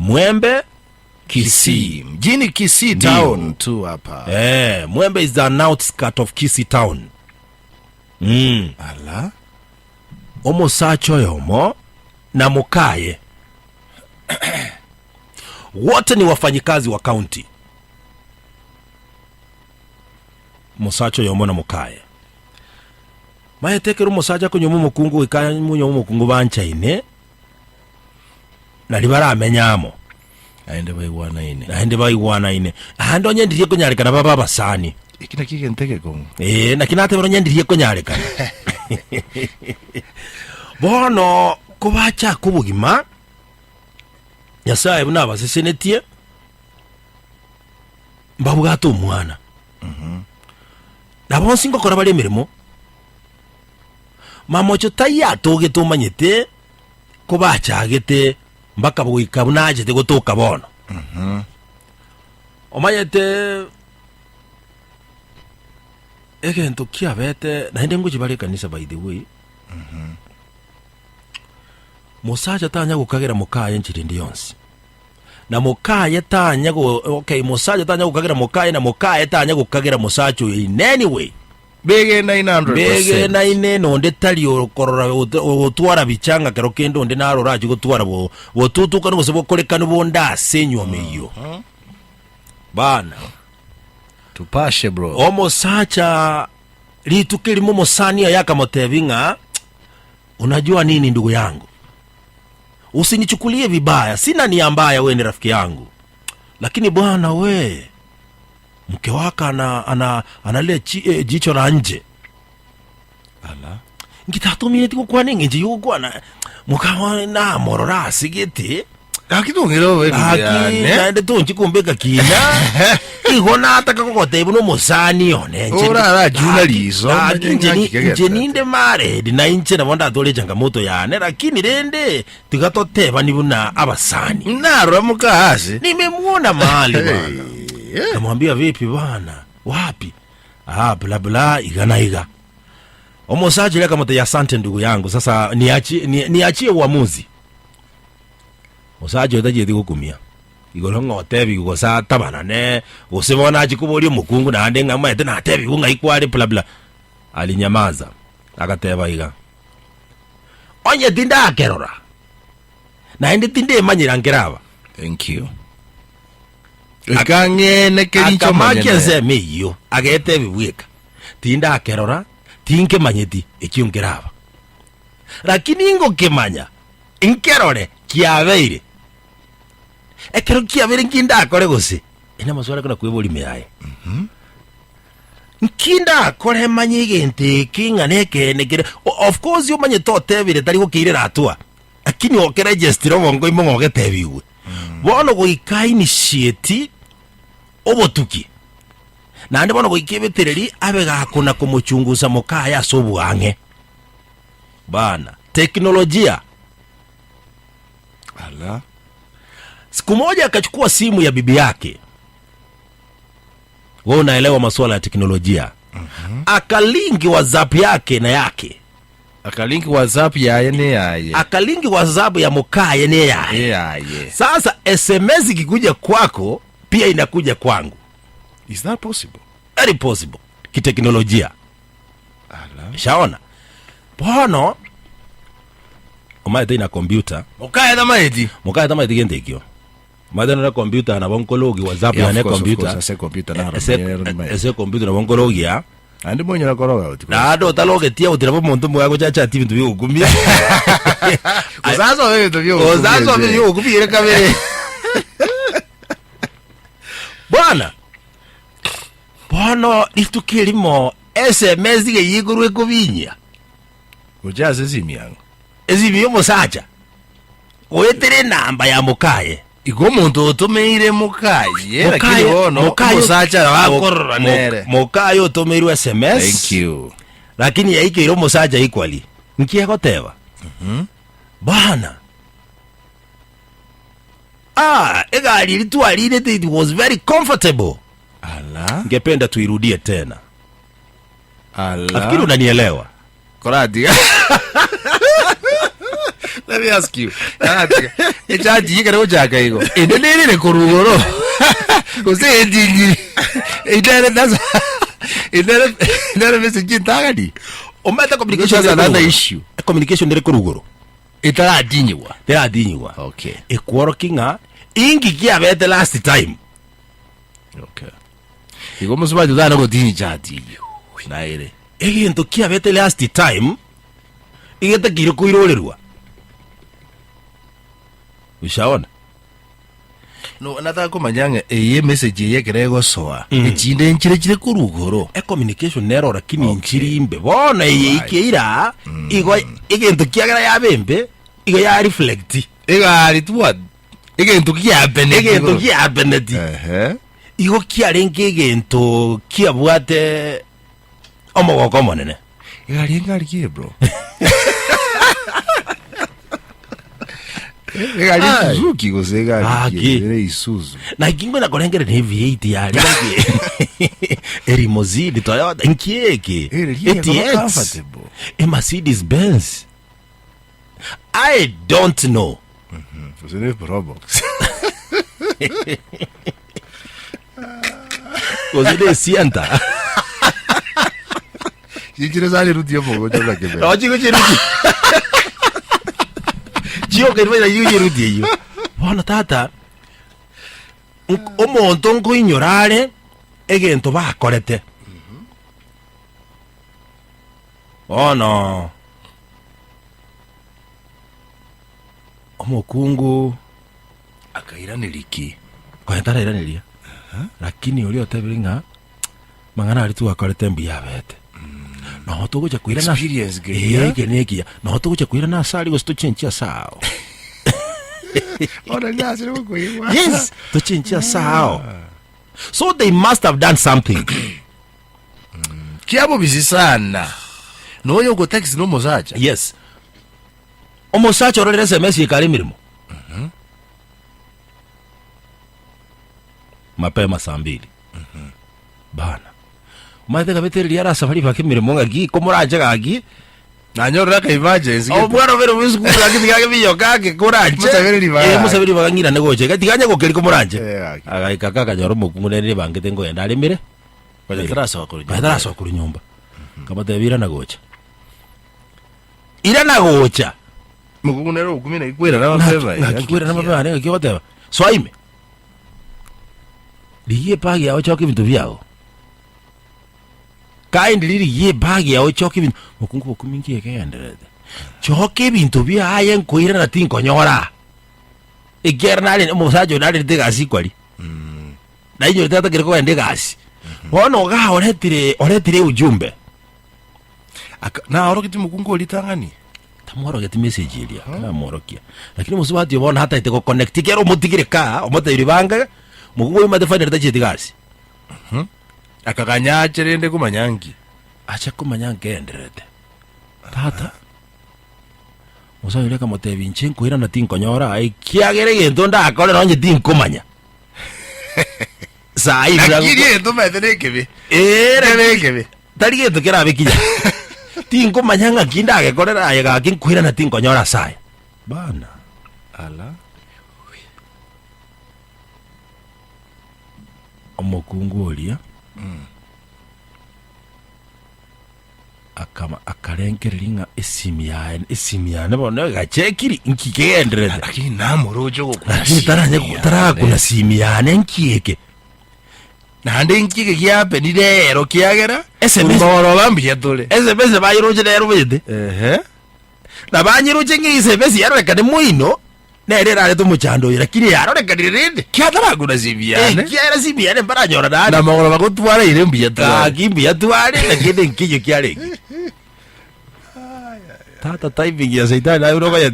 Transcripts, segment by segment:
Mwembe Kisii. Mjini Kisii town tu hapa. Mwembe is the outskirt of Kisii town. Ala. Omusacho yomo na Mukaye. Wote ni wafanyikazi wa county. Musacho yomo na Mukaye. Mayetekero musaja kunyomo mukungu ikaya munyomo mukungu banchaine. Na libara amenyamo. Aende bayiwana ine. Ahando nyendiriye kunyarekana baba basani. Ikina kike nteke kongo. Na kinate baro nyendiriye kunyarekana. Bono kubacha kubugima. Nyasaye buna basesenetie. Mbabugatu umwana. Nabo singo kora bali emirimo. Mamocho taya toge tumanyete kubacha agete mbaka bwika bunaje te gotoka bono. Omanyete egento kiabete na hende nguji bali kanisa by the way. Musaja tanya gukagera Mukaye nchirindi yonsi. Na Mukaye tanya Musaja tanya gukagera Mukaye na Mukaye tanya gukagera Musacho in any way. Bege 900%. Bege 9 nonde tali okorora otwara bichanga kero kendo onde naro raji gotwara bo tutuka no sebo kolekano bonda senyo meyo. Bana tupashe bro. Omusacha litukeli momosania yaka motevinga. Unajua nini ndugu yangu? Usinichukulie vibaya. Sina nia mbaya, wewe ni rafiki yangu. Lakini bwana we mke waka analea jicho la nje. Ala. Ngitatumire tiko kwa ningi nje yuko na mukawa na morora sigete. Akitungiro we ni naende tunchi kumbeka kina. Igona ataka kokote buno musani one. Ora journalism. Nje ninde mare na inche na bonda dole changamoto yane lakini rende tigatoteba nibuna abasani. Naro mukazi. Nimemuona mahali bana. Namwambia vipi bwana? Wapi? Bla bla igana. Omusaji leka moto ya asante ndugu yangu. Sasa niachie uamuzi. Musaji otaje digukumia. Igolongo tebi gosa tabana ne. Usibona ajikubuli mukungu na ande ngama ete na tebi unga ikwari bla bla. Alinyamaza. Akateba iga. Onye dinda akerora. Na ende tinde manyira ngeraba. Thank you. Ikange nekericho manyene. Zeme iyo. Agete biweka. Tinda akerora. Tinke manyeti. Ekiungeraba. Lakini ingo kemanya. Inkerore. Kiaveire. Ekero kiaveire nkinda akore gose. Ina maswala kuna kweboli meaye. Nkinda akore manyige nteke nganeke nekere. Of course yo manye totevire tari gukirira atua. Lakini okera register bongo imo ngogetebiwe. Bono goika initiate obotuki. Nande bono goikebetereri abega kuna kumuchunguza Mukaya sobwange. Bana, teknolojia. Ala. Siku moja akachukua simu ya bibi yake. Wewe unaelewa masuala ya teknolojia. Akalinki WhatsApp yake na yake. Akalinki WhatsApp yaye. Akalinki WhatsApp ya Mukaya ne yaye. Sasa SMS ikikuja kwako pia inakuja kwangu. Is that possible? Very possible. Kiteknolojia. Ala. Shaona. Bono omaete ina computer. Mukaya tama eti kio. Madana na computer na bonkologi WhatsApp ya ne computer. Ese computer na ese computer na bonkologi ya. Andi mwenye na koroga uti. Na ado talogetia utirabo muntu mwago chacha TV ndu yugumia. Ozazo wewe ndu yugumia. Ozazo wewe yugumia kabere. Bwana. Bono itukirimo SMS ge yigurwe kubinya. Ujaze simu yangu. Ezibyo musacha. Oyetere namba ya Mukaye. Iko muntu otumeire Mukaye lakini wono musacha wakorora nere. Mukaye otumeirwe SMS. Thank you. Lakini yaikiro musacha equally. Nkiyagoteba. Bana. Egari litwalire it was very comfortable. Ala. Ngependa tuirudie tena. Ala. Nafikiri unanielewa. Koradi. Let me ask you. Echaji yikare ojaka igo. Endelele korugoro. Kose edingi. Idere that's idere message tagadi. Omata communication is another issue. Communication ndere korugoro. Itara adinyiwa. Tera adinyiwa. Okay. Ekworokinga ingi kiabete last time. Okay. Igo musuba judana ko dinyi chati. Naire. Egento kiabete last time. Igete kiro kuirorerwa. Ushaona? No, another komanyanga eye message ye kerego soa. Echinde nchire kurugoro. Communication nero rakini nchiri imbe. Bona eye ikeira igo igento kiagera ya bembe igo ya reflect. Egari tuwa. Igento kia beneti. Igo kiarenge igento kiabwate omogoko monene. Egari kie bro. Egari Suzuki gose egari ere Isuzu. Na kingo na korengere ne V8 yari. Limousine Toyota nkieke. ATX. A Mercedes Benz. I don't know. Você nem Probox. Você nem sienta. Jikire zali ruti hapo ngoja kebe. Ojigo chiruti. Jio kerwe yuji ruti yo. Bona tata. Omonto ngo inyorare egento bakorete. Oh no. Omokungu akairaniriki. Kwa ntarairaniriya. Lakini uri otebiringa mangana ari tu akorete mbiya bete. No tuguja kuira na experience genekia. No tuguja kuira na sali go stochenchia sao. Ora nyasi no kuiwa. Yes, stochenchia sao. So they must have done something. Kiabo bisisana. No yo go text no mosacha. Yes. Omosacha orere SMS ikari mirimo. Mapema saa 2. Bana. Maithe beteri yara safari bake mirimo ngaki komuranje gaki. Nanyorra ka emergency. Obwaro bero wisku gaki gake biyo gake kuranje. Musabiri bagangira negoje gati ganye gokeri komuranje. Agaika kaka nyoro mukungune bange tengo yenda alimire. Badraso kuri nyumba. Kama tebira nagocha. Ira nagocha. Mukunero ukumina ikwira na mapema. Ikwira na mapema ne kiyoteba. Swaime. Liye pagi yao choki bintu byao. Kaindi liri ye pagi yao choki bintu mukungu kumingi ekenderede. Choki bintu bya ayen kuira na tinkonyora. Igernali musajo nali tegasi kwali. Na hiyo tata kiriko ende gasi. Wono ga oretire ujumbe. Na orokiti mukungu olitangani. Tamoro get message ilia. Na morokia. Lakini musubati wona hata iteko connect kero mutigire ka omote iribanga. Mukungu imadefanya ritaje tigasi. Akaganya cherende kumanyangi. Acha kumanyangi enderede. Tata. Musa yule kama tevinche kuira na tinkonyora ai kiagere gento ndakore nonye tinkomanya. Sai bra. Kiri ndo metherekebe. Rekebe. Tari gento kera bekinya. Tinkomanya ngakinda agekorera ayega kinkuira na tinkonyora sai. Bana. Ala. Omokungu olia. Akama akarengeringa esimiyane bona gachekiri nkikendere. Lakini namorojo gukuna. Taranye kuna simiyane nkieke. Nande nkike kiape ni rero kiagera. SMS boro bambye tole. SMS bayiroje rero bide. Na banyiroje ngi SMS yarekane muino. Nerera ale tumuchando lakini yarorekane rende. Kiatara kuna simiyane. Kiara simiyane baranyora dada. Na magoro bakutwara ire mbiya tole. Agimbiya tware lakini nkije kiare. Tata typing ya seitani na uno kaya.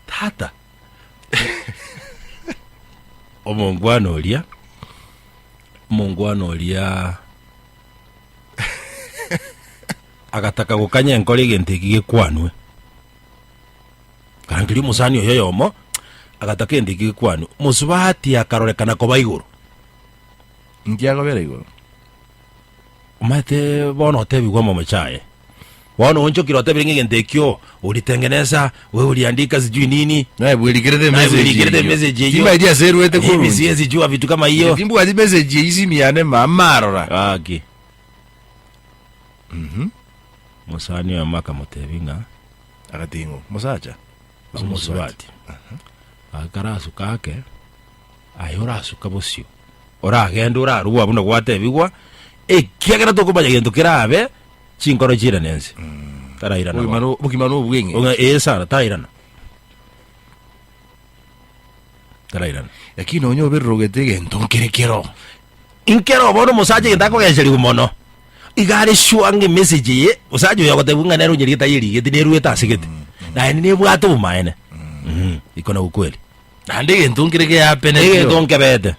Tata. Omongwano olia. Agataka gukanya enkore gente gigikwanwe. Kangiri musani oyo yomo agataka ende gigikwanwe. Musubati akarorekana ko baiguru. Ndiago bera iguru. Mate bono tebigwa mu machaye. Waona oncho kirote biringe gentekyo ulitengeneza wewe uliandika sijui nini na bwelikirete message hiyo kima idea zeru ete kwa mimi siwezi jua vitu kama hiyo timbu ati message hizi miane mamarora aki musani wa maka mutebinga akatingo musacha muswati akarasu kake ayorasu kabosio oragenda oraruwa buno gwatebigwa ekiagera tokumanya gento kirabe chinkoro chira nense tarairana bukimano bwenge unga esa tarairana yakino onyo berrogete gento kerekero inkero bono musaje ndako gesheri gumono igare shuange message ye usaje yagotebunga nero nyirita yiri geti neru etasigete na ni bwato bumaene ikona ukweli ande gento kereke ya pene gento nkebete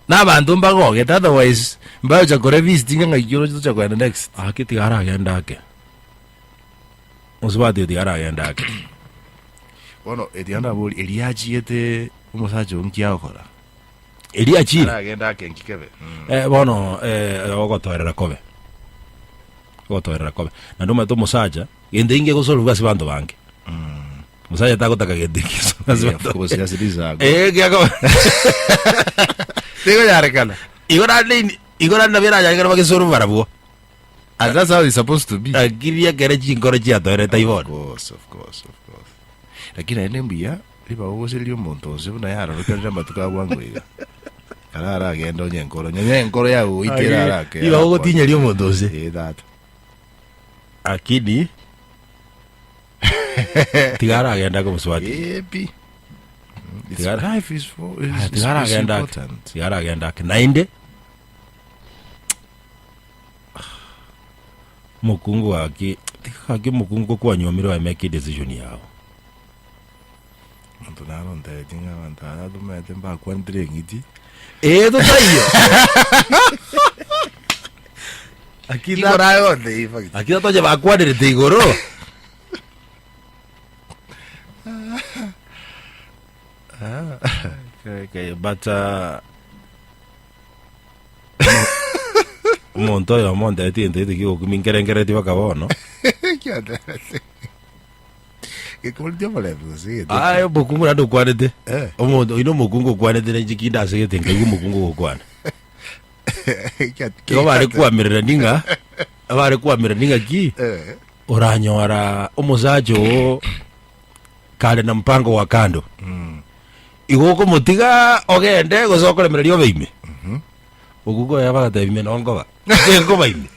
na bantu mbagoge otherwise mbayo chakore visiting ngayiro chito kwenda next akiti gara agenda ake musubati gara agenda ake bono edianda boli eliachiete umusaje unkiya okora eliachi gara agenda ake nkikebe bono ogotorera kobe na ndoma to musaja gende inge gusoluga sibantu bange musaja takotaka gende kiso kusia siriza gyako tego yarekana igora na bera ya ngara bagisoro barabwo and that's how it's supposed to be agiria kere chingoro chia toire taibon of course lakini ene mbia riba ugoselio montonse buna yara rukanja matuka bwangoiga karara agenda onyenkoro nyenkoro ya uitera rake iba ugotinya lio montonse that akidi tigara agenda ko muswati epi life is for tigara agenda nainde mukungu wake mukungu kwa nyomiro wa make decision yao muntu naronda tinga bantana dumete mba kwandire ngiti to tayo akida rayo de ifaki akida toje bakwandire tigoro okay but monto yo monte tiende digo minkerengere ti bakabono que como dio vale pues ay bokungu na dokwanete omondo ino mokungu kwanete ne jikinda segete ngai mokungu kwana ko bari kwamirira ninga abari kwamirira ninga ki oranyora omuzajo kale na mpango wa kando igoko mutiga ogende gozokora ryo beime ugugo yabaga bime nongoba ngoba ime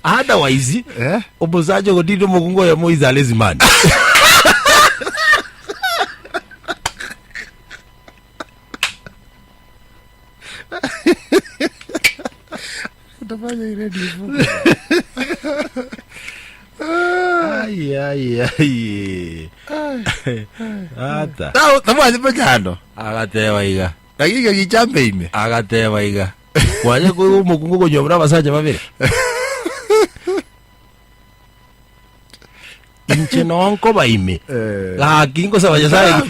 otherwise omuzajo godido mugungo ya Moiza lezimani utafanya ile divu ai ata tamwaje pekano agatewa iga dakika gichambe ime agatewa iga kwaje ko mugungo konyobra basaje babire inche nonko baime la kingo sabaje sai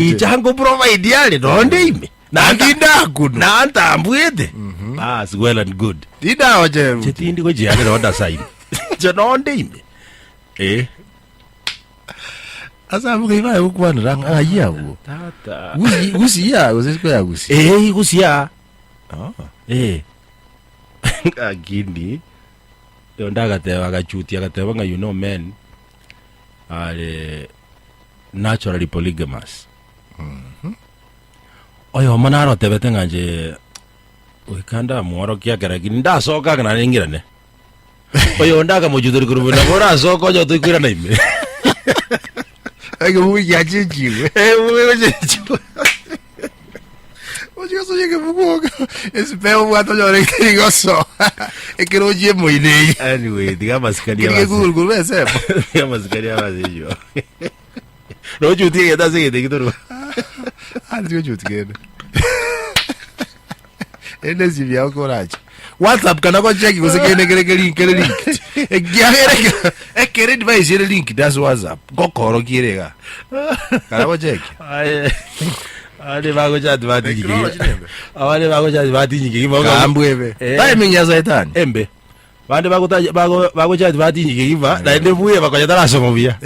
ichango provide yale donde ime na kinda kuno na ntambwete as well and good dida oje chetindi ko jiale ronda sai je donde ime asa mukiva ukwana ranga ayawo tata gusi ya uziko ya gusi gusia agindi yondaga tewa gachuti agatewa nga you know men are naturally polygamous oyo manaro tebete nganje wikanda muoro kia karagini nda soka kana ningirane oyo ndaga mujuduri kurubuna bora soko jo tukwira na ime ege mugi yachichiwe mugi yachichiwe ojo so yeke mugo espero bwato yore kirigoso ekero je moine anyway diga maskania basi kiri gurgur bese diga maskania basi yo no chuti ya dase de kitoro anzi chuti gene ene zivya koraje WhatsApp kana ko check kusikene kere link ekere device ile link das WhatsApp kokoro kirega kana ko check ale bago chat bati nyiki abale bago chat bati nyiki kambwebe timing ya zaitani embe bande bago chat batinyi kiva na ende buye bakonya tarasoma bia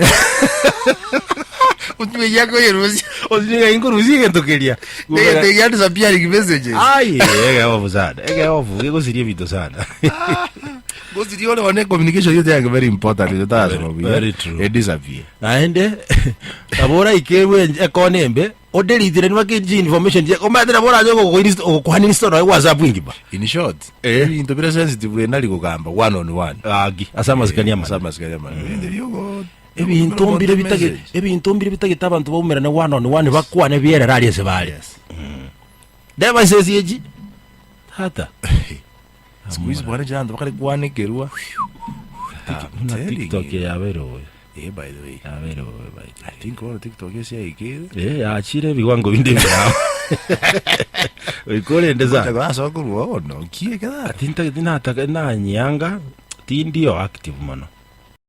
Utwe yako yeruzi. ozinga inkuruzi gentokeria They get disappearing messages. ai ege ofu sana ege ofu ego sirie vito sana Because the only one communication you think very important. Very true. It disappear. naende tabora ikewe ekonembe odelithire nwa kinji information je omathira bora nyogo kuhani store wa WhatsApp ingiba In short, into very sensitive we nali kugamba one on one. agi asama sikania man Sama sikania man. ebintu mbire bitagita abantu baumera na one on one bakwane biere rali sebali deva sesieji hata Siku hizi bwana jana bakali kuane kerua. na TikTok ya bero By the way. ya bero I think on TikTok is ya ikere. achire biwango bindi byao ikole ndeza Kwa sababu no kie kada. tinta tinata na nyanga tindio active mano